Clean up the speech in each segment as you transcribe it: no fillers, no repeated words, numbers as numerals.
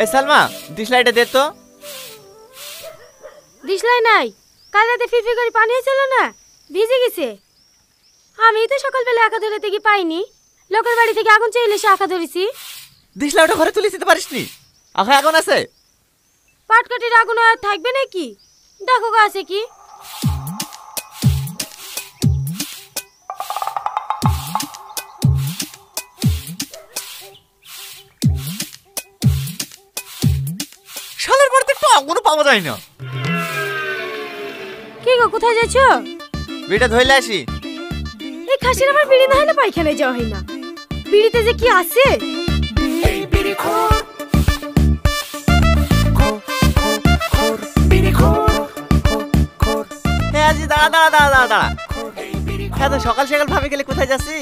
এ সালমা ডিশলাইটা দে তো। ডিশলাই নাই, কাল রাতে ফিরফির করে পানি হয়েছিল না, ভিজে গেছে। আমি তো সকালবেলা আঁকা ধরে থেকে পাইনি, লোকের বাড়ি থেকে আগুন চেয়ে এসে আঁকা ধরেছি। ডিশলাইটা ঘরে তুলে দিতে পারিস নি? আঁকা আগুন আছে? পাটকাঠির আগুন আর থাকবে নাকি? দেখো গা আছে কি। শালার বাড়িতে একটু আগুনও পাওয়া যায় না। কি গো, কোথায় যাচ্ছ? বিড়িটা ধইলে আসি। এই খাসির আমার বিড়ি না হলে পায়খানায় যাওয়া হয় না। বিড়িতে যে কি আছে। দাঁড়া সকাল সকাল ভাবে গেলে কোথায় যাচ্ছি?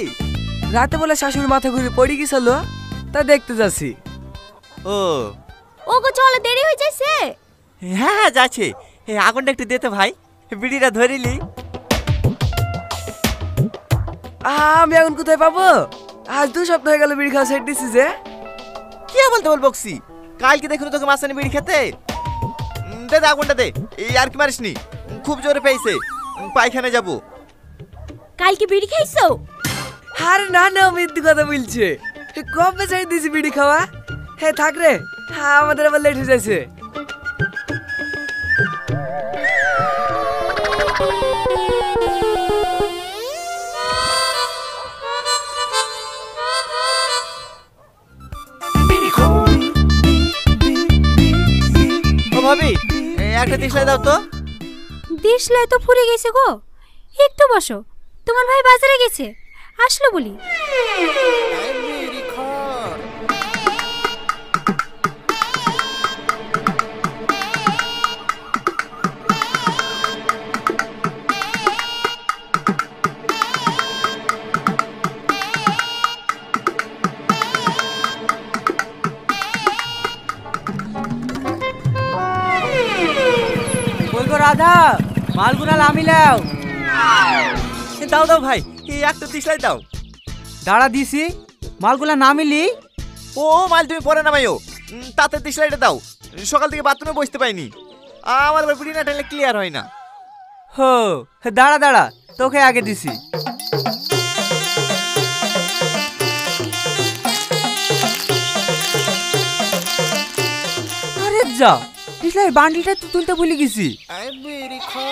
রাতে বলে শাশুড়ি মাথা ঘুরে পড়ে গেছিল, তা দেখতে যাচ্ছি। ও ওগো চলো, দেরি হয়ে যাচ্ছে। হ্যাঁ হ্যাঁ যাচ্ছে। আগুনটা একটু দে তো ভাই, বিড়িটা ধরিলি। আমি আগুন কোথায় পাবো? আজ 2 সপ্তাহ হয়ে গেল বিড়ি খাওয়া ছেড়ে দিছি যে। কি বলতে বল বকসি, কালকে দেখুন তোকে মাছ আনি বিড়ি খেতে। দে দে আগুনটা দে। এই আর কি মারিস নি, খুব জোরে পেয়েছে, পায়খানা যাবো। কালকে বিড়ি খাইছো? আরে না না, মিথ্যে কথা বলছে। কবে ছেড়ে দিছি বিড়ি খাওয়া। হ্যাঁ থাক রে, আমাদের আবার লেট হয়ে যাচ্ছে। ভাবি একটা ডিশলাই দাও তো। ডিশলাই তো ফুরে গেছে গো, একটু বসো। তোমার ভাই বাজারে গেছে, আসলো বলি। রাধা মালগুনা নামিলাও। দাও দাও ভাই, একটা ডিশলাই দাও। দাঁড়া দিছি, মালগুলা নামিলি। ও মাল তুমি পরে নামাইও, তাতে ডিশলাইটা দাও। সকাল থেকে বাথরুমে বসতে পাইনি, আমার আবার বিড়ি না টানলে ক্লিয়ার হয় না। হো দাঁড়া দাঁড়া, তোকে আগে দিছি। আরে যা, ডিশলাই বান্ডিলটা তো তুলতে ভুলে গেছি। আই বিড়ি খা।